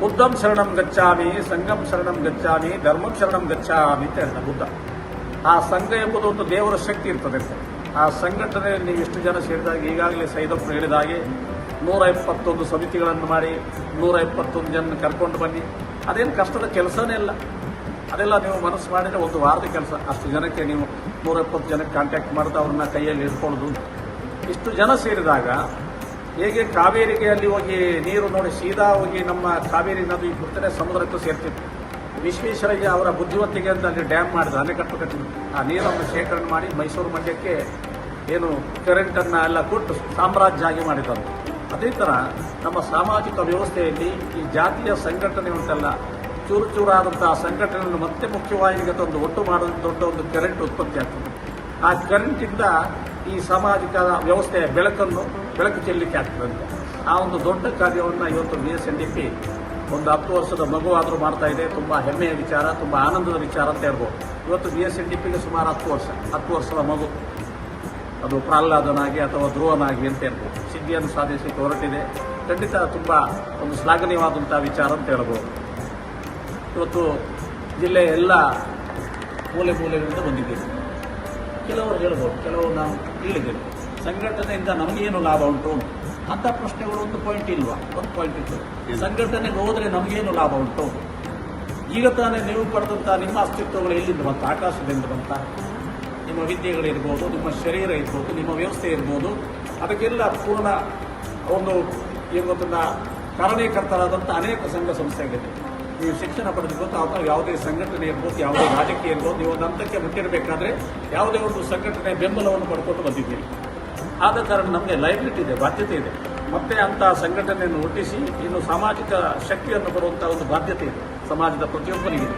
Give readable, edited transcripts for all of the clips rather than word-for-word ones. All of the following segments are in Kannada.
ಬುದ್ಧಂ ಶರಣಂ ಗಚ್ಚಾಮಿ, ಸಂಘಂ ಶರಣಂ ಗಚ್ಚಾಮಿ, ಧರ್ಮಂ ಶರಣಂ ಗಚ್ಚಾಮಿ ಅಂತ ಹೇಳ್ತಾರೆ ಬುದ್ಧ. ಆ ಸಂಘ ಎಂಬುದು ಒಂದು ದೇವರ ಶಕ್ತಿ ಇರ್ತದೆ. ಆ ಸಂಘಟನೆಯಲ್ಲಿ ನೀವು ಎಷ್ಟು ಜನ ಸೇರಿದಾಗ, ಈಗಾಗಲೇ ಸೈದಪ್ಪರು ಹೇಳಿದ ಹಾಗೆ 121 ಸಮಿತಿಗಳನ್ನು ಮಾಡಿ 121 ಜನ ಕರ್ಕೊಂಡು ಬನ್ನಿ. ಅದೇನು ಕಷ್ಟದ ಕೆಲಸನೇ ಇಲ್ಲ. ಅದೆಲ್ಲ ನೀವು ಮನಸ್ಸು ಮಾಡಿದರೆ ಒಂದು ವಾರದ ಕೆಲಸ. ಅಷ್ಟು ಜನಕ್ಕೆ ನೀವು 120 ಜನಕ್ಕೆ ಕಾಂಟ್ಯಾಕ್ಟ್ ಮಾಡಿದ ಅವ್ರನ್ನ ಕೈಯಲ್ಲಿ ಇಟ್ಕೊಳ್ಳೋದು. ಇಷ್ಟು ಜನ ಸೇರಿದಾಗ ಹೇಗೆ ಕಾವೇರಿಗೆ ಅಲ್ಲಿ ಹೋಗಿ ನೀರು ನೋಡಿ ಸೀದಾ ಹೋಗಿ ನಮ್ಮ ಕಾವೇರಿ ನದಿ ಬಿಡ್ತಾರೆ, ಸಮುದ್ರಕ್ಕೂ ಸೇರ್ತಿತ್ತು. ವಿಶ್ವೇಶ್ವರಯ್ಯ ಅವರ ಬುದ್ಧಿವಂತಿಕೆ ಅಂತ ಅಲ್ಲಿ ಡ್ಯಾಮ್ ಮಾಡಿದ್ರು, ಅಣೆಕಟ್ಟು ಕಟ್ಟಿದ್ರು. ಆ ನೀರನ್ನು ಶೇಖರಣೆ ಮಾಡಿ ಮೈಸೂರು ಮಂಡ್ಯಕ್ಕೆ ಏನು ಕರೆಂಟನ್ನು ಎಲ್ಲ ಕೊಟ್ಟು ಸಾಮ್ರಾಜ್ಯ ಆಗಿ ಮಾಡಿದರು. ಅದೇ ಥರ ನಮ್ಮ ಸಾಮಾಜಿಕ ವ್ಯವಸ್ಥೆಯಲ್ಲಿ ಈ ಜಾತಿಯ ಸಂಘಟನೆ ಉಂಟಲ್ಲ, ಚೂರು ಚೂರಾದಂತಹ ಸಂಘಟನೆಯನ್ನು ಮತ್ತೆ ಮುಖ್ಯವಾಹಿನಿಗೆ ತಂದು ಒಟ್ಟು ಮಾಡೋದು ದೊಡ್ಡ ಒಂದು ಕರೆಂಟ್ ಉತ್ಪತ್ತಿ ಆಗ್ತದೆ. ಆ ಕರೆಂಟಿಂದ ಈ ಸಾಮಾಜಿಕ ವ್ಯವಸ್ಥೆಯ ಬೆಳಕು ಚೆಲ್ಲಲಿಕ್ಕೆ ಆಗ್ತದಂತೆ. ಆ ಒಂದು ದೊಡ್ಡ ಕಾರ್ಯವನ್ನು ಇವತ್ತು BSNDP ಒಂದು 10 ವರ್ಷದ ಮಗುವಾದರೂ ಮಾಡ್ತಾ ಇದೆ. ತುಂಬ ಹೆಮ್ಮೆಯ ವಿಚಾರ, ತುಂಬ ಆನಂದದ ವಿಚಾರ ಅಂತ ಹೇಳ್ಬೋದು. ಇವತ್ತು BSNDPಗೆ ಸುಮಾರು 10 ವರ್ಷದ ಮಗು, ಅದು ಪ್ರಹ್ಲಾದನಾಗಿ ಅಥವಾ ಧ್ರುವನಾಗಿ ಅಂತ ಹೇಳ್ಬೋದು, ಸಿದ್ಧಿಯನ್ನು ಸಾಧಿಸಲಿಕ್ಕೆ ಹೊರಟಿದೆ. ಖಂಡಿತ ತುಂಬ ಒಂದು ಶ್ಲಾಘನೀಯವಾದಂಥ ವಿಚಾರ ಅಂತ ಹೇಳ್ಬೋದು. ಇವತ್ತು ಜಿಲ್ಲೆಯ ಎಲ್ಲ ಮೂಲೆಗಳಿಂದ ಬಂದಿದ್ದೀವಿ. ಕೆಲವರು ಹೇಳ್ಬೋದು, ಕೆಲವರು ನಾವು ಹೇಳಿದ್ದೇವೆ ಸಂಘಟನೆಯಿಂದ ನಮಗೇನು ಲಾಭ ಉಂಟು ಅಂತ ಪ್ರಶ್ನೆಗಳು. ಒಂದು ಪಾಯಿಂಟ್ ಇಲ್ವಾ? ಒಂದು ಪಾಯಿಂಟ್ ಇತ್ತು. ಸಂಘಟನೆಗೆ ಹೋದರೆ ನಮಗೇನು ಲಾಭ ಉಂಟು? ಈಗ ತಾನೇ ನೀವು ಪಡೆದಂಥ ನಿಮ್ಮ ಅಸ್ತಿತ್ವಗಳು ಎಲ್ಲಿಂದ ಬಂತ? ಆಕಾಶದಿಂದ ಬಂತ? ನಿಮ್ಮ ವಿದ್ಯೆಗಳಿರ್ಬೋದು, ನಿಮ್ಮ ಶರೀರ ಇರ್ಬೋದು, ನಿಮ್ಮ ವ್ಯವಸ್ಥೆ ಇರ್ಬೋದು, ಅದಕ್ಕೆಲ್ಲ ಪೂರ್ಣ ಒಂದು ಏನು ಗೊತ್ತಿಲ್ಲ ಕಾರಣೀಕರ್ತರಾದಂಥ ಅನೇಕ ಸಂಘ ಸಂಸ್ಥೆಗಳಿದೆ. ನೀವು ಶಿಕ್ಷಣ ಪಡೆದಿರ್ಬೋದು, ಅಥವಾ ಯಾವುದೇ ಸಂಘಟನೆ ಇರ್ಬೋದು, ಯಾವುದೇ ರಾಜಕೀಯ ಇರ್ಬೋದು, ನೀವು ಒಂದು ಹಂತಕ್ಕೆ ಮುಟ್ಟಿರಬೇಕಾದ್ರೆ ಯಾವುದೇ ಒಂದು ಸಂಘಟನೆ ಬೆಂಬಲವನ್ನು ಪಡ್ಕೊಂಡು ಬಂದಿದ್ದೀರಿ. ಆದ ಕಾರಣ ನಮಗೆ ಲೈಬಿಲಿಟಿ ಇದೆ, ಬಾಧ್ಯತೆ ಇದೆ. ಮತ್ತೆ ಅಂಥ ಸಂಘಟನೆಯನ್ನು ಹುಟ್ಟಿಸಿ ಇನ್ನು ಸಾಮಾಜಿಕ ಶಕ್ತಿಯನ್ನು ಕೊಡುವಂಥ ಒಂದು ಬಾಧ್ಯತೆ ಇದೆ ಸಮಾಜದ ಪ್ರತಿಯೊಬ್ಬನಿಗಿದೆ.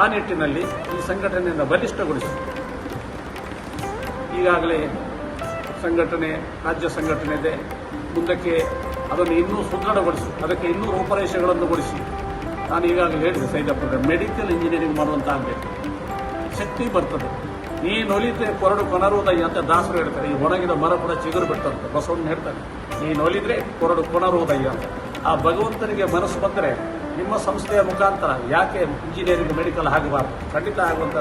ಆ ನಿಟ್ಟಿನಲ್ಲಿ ಈ ಸಂಘಟನೆಯನ್ನು ಬಲಿಷ್ಠಗೊಳಿಸಿ ಈಗಾಗಲೇ ಸಂಘಟನೆ, ರಾಜ್ಯ ಸಂಘಟನೆ ಇದೆ. ಮುಂದಕ್ಕೆ ಅದನ್ನು ಇನ್ನೂ ಸುದೃಢಗೊಳಿಸಿ, ಅದಕ್ಕೆ ಇನ್ನೂ ರೂಪರೇಷೆಗಳನ್ನು ಗೊಳಿಸಿ. ನಾನು ಈಗಾಗಲೇ ಹೇಳಿದೆ, ಸೈದಪ್ಪರ ಮೆಡಿಕಲ್ ಇಂಜಿನಿಯರಿಂಗ್ ಮಾಡುವಂತ ಆಗಬೇಕು. ಶಕ್ತಿ ಬರ್ತದೆ. ನೀನೊಲಿದ್ರೆ ಕೊರಡು ಕೊನರುವುದಯ್ಯ ಅಂತ ದಾಸರು ಹೇಳ್ತಾರೆ. ಈ ಒಣಗಿದ ಮರ ಕೂಡ ಚಿಗುರು ಬಿಡ್ತಂತೆ, ಬಸವಣ್ಣ ಹೇಳ್ತಾರೆ. ನೀನೊಲಿದ್ರೆ ಕೊರಡು ಕೊನರುವುದಯ್ಯ ಅಂತ. ಆ ಭಗವಂತನಿಗೆ ಮನಸ್ಸು ಬಂದರೆ ನಿಮ್ಮ ಸಂಸ್ಥೆಯ ಮುಖಾಂತರ ಯಾಕೆ ಇಂಜಿನಿಯರಿಂಗ್ ಮೆಡಿಕಲ್ ಆಗಬಾರ್ದು? ಖಂಡಿತ ಆಗುವಂಥ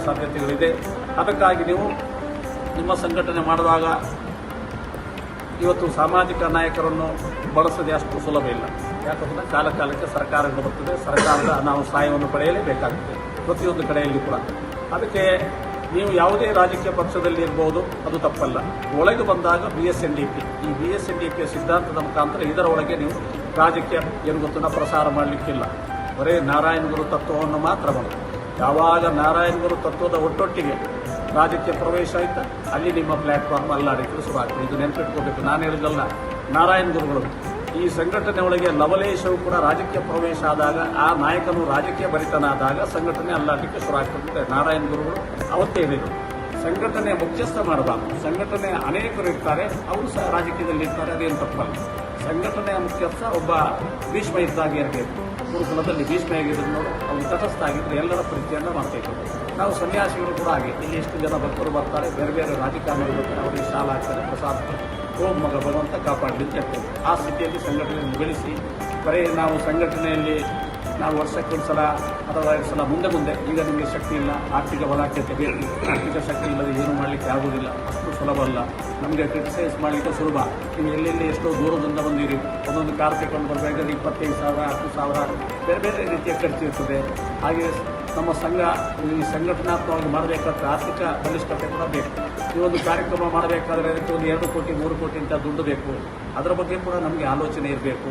ಸಾಧ್ಯತೆಗಳಿದೆ. ಅದಕ್ಕಾಗಿ ನೀವು ನಿಮ್ಮ ಸಂಘಟನೆ ಮಾಡುವಾಗ ಇವತ್ತು ಸಾಮಾಜಿಕ ನಾಯಕರನ್ನು ಬಳಸದೆ ಅಷ್ಟು ಸುಲಭ ಇಲ್ಲ. ಯಾಕಂದರೆ ಕಾಲಕ್ಕೆ ಸರ್ಕಾರಗಳು ಬರ್ತದೆ, ಸರ್ಕಾರದ ನಾವು ಸಹಾಯವನ್ನು ಪಡೆಯಲೇಬೇಕಾಗುತ್ತೆ ಪ್ರತಿಯೊಂದು ಕಡೆಯಲ್ಲಿ ಕೂಡ. ಅದಕ್ಕೆ ನೀವು ಯಾವುದೇ ರಾಜಕೀಯ ಪಕ್ಷದಲ್ಲಿ ಇರ್ಬೋದು, ಅದು ತಪ್ಪಲ್ಲ. ಒಳಗೆ ಬಂದಾಗ BSNDP, ಈ BSNDPಯ ಸಿದ್ಧಾಂತದ ಮುಖಾಂತರ ಇದರ ಒಳಗೆ ನೀವು ರಾಜಕೀಯ ಏನು ಗೊತ್ತನ್ನ ಪ್ರಸಾರ ಮಾಡಲಿಕ್ಕಿಲ್ಲ. ಬರೀ ನಾರಾಯಣ ಗುರು ತತ್ವವನ್ನು ಮಾತ್ರ ಮಾಡೋದು. ಯಾವಾಗ ನಾರಾಯಣ ಗುರು ತತ್ವದ ಒಟ್ಟೊಟ್ಟಿಗೆ ರಾಜಕೀಯ ಪ್ರವೇಶ ಆಯ್ತಾ ಅಲ್ಲಿ ನಿಮ್ಮ ಪ್ಲಾಟ್ಫಾರ್ಮ್ ಅಲ್ಲಾಡಿಕೆ ಶುರುವಾಗ್ತದೆ. ಇದು ನೆನಪಿಟ್ಕೋಬೇಕು. ನಾನು ಹೇಳಿದಲ್ಲ, ನಾರಾಯಣ ಗುರುಗಳು ಈ ಸಂಘಟನೆ ಒಳಗೆ ಲವಲೇಶವು ಕೂಡ ರಾಜಕೀಯ ಪ್ರವೇಶ ಆದಾಗ, ಆ ನಾಯಕನು ರಾಜಕೀಯ ಭರಿತನಾದಾಗ ಸಂಘಟನೆ ಅಲ್ಲಾಡಲಿಕ್ಕೆ ಶುರು ಆಗ್ತದೆ. ನಾರಾಯಣ ಗುರುಗಳು ಅವತ್ತೇ ಹೇಳಿದರು, ಸಂಘಟನೆ ಮುಖ್ಯಸ್ಥ ಮಾಡಬಾರ್ದು. ಸಂಘಟನೆ ಅನೇಕರು ಇರ್ತಾರೆ, ಅವರು ಸಹ ರಾಜಕೀಯದಲ್ಲಿ ಇರ್ತಾರೆ, ಅದೇನು ತಪ್ಪಲ್ಲ. ಸಂಘಟನೆಯ ಮುಖ್ಯಸ್ಥ ಒಬ್ಬ ಭೀಷ್ಮ ಇದ್ದಾಗೆ ಇರಬೇಕು. ಗುರುಕುಲದಲ್ಲಿ ಭೀಷ್ಮ ಆಗಿದ್ರು ನೋಡಿ, ಅವರು ತಟಸ್ಥ ಆಗಿದ್ರೆ ಎಲ್ಲರ ಪ್ರೀತಿಯನ್ನು ಮಾಡ್ತಾ ನಾವು ಸನ್ಯಾಸಿಗಳು ಕೂಡ ಹಾಗೆ. ಇಲ್ಲಿ ಎಷ್ಟು ಜನ ಭಕ್ತರು ಬರ್ತಾರೆ, ಬೇರೆ ಬೇರೆ ರಾಜಕಾರಣಿಗಳು ಬರ್ತಾರೆ, ಅವರಿಗೆ ಶಾಲ ಆಗ್ತಾರೆ, ಪ್ರಸಾದ ಓಂ ಮಗ ಭಗವಂತ ಕಾಪಾಡಲಿ ಅಂತ ಹೇಳ್ತೇವೆ. ಆ ಸ್ಥಿತಿಯಲ್ಲಿ ಸಂಘಟನೆಯನ್ನು ಬೆಳೆಸಿ, ಬರೀ ನಾವು ಸಂಘಟನೆಯಲ್ಲಿ ನಾವು ವರ್ಷಕ್ಕೊಂದು ಸಲ ಅಥವಾ 2 ಸಲ ಮುಂದೆ ಈಗ ನಿಮಗೆ ಶಕ್ತಿ ಇಲ್ಲ, ಆರ್ಥಿಕ ಬಲಾಢ್ಯತೆ ಬೇಕು. ಆರ್ಥಿಕ ಶಕ್ತಿ ಇಲ್ಲದೆ ಏನು ಮಾಡಲಿಕ್ಕೆ ಆಗುವುದಿಲ್ಲ, ಅಷ್ಟು ಸುಲಭ ಅಲ್ಲ. ನಮಗೆ ಕ್ರಿಟಿಸೈಸ್ ಮಾಡಲಿಕ್ಕೆ ಸುಲಭ. ನೀವು ಎಲ್ಲೆಲ್ಲಿ ಎಷ್ಟೋ ದೂರದಿಂದ ಬಂದಿರಿ, ಒಂದೊಂದು ಕಾರ್ ತಗೊಂಡು ಬರಬೇಕಾದ್ರೆ 25,000 10,000 ಬೇರೆ ಬೇರೆ ರೀತಿಯ ಖರ್ಚು ಇರ್ತದೆ. ಹಾಗೆ ನಮ್ಮ ಸಂಘ ಈ ಸಂಘಟನಾತ್ಮಕವಾಗಿ ಮಾಡಬೇಕಾದ್ರೆ ಆರ್ಥಿಕ ಬಲಿಷ್ಠತೆ ಕೂಡ ಬೇಕು. ಈ ಒಂದು ಕಾರ್ಯಕ್ರಮ ಮಾಡಬೇಕಾದ್ರೆ ಅದಕ್ಕೆ ಒಂದು 2 ಕೋಟಿ 3 ಕೋಟಿ ಅಂತ ದುಡ್ಡು ಬೇಕು. ಅದರ ಬಗ್ಗೆ ಕೂಡ ನಮಗೆ ಆಲೋಚನೆ ಇರಬೇಕು.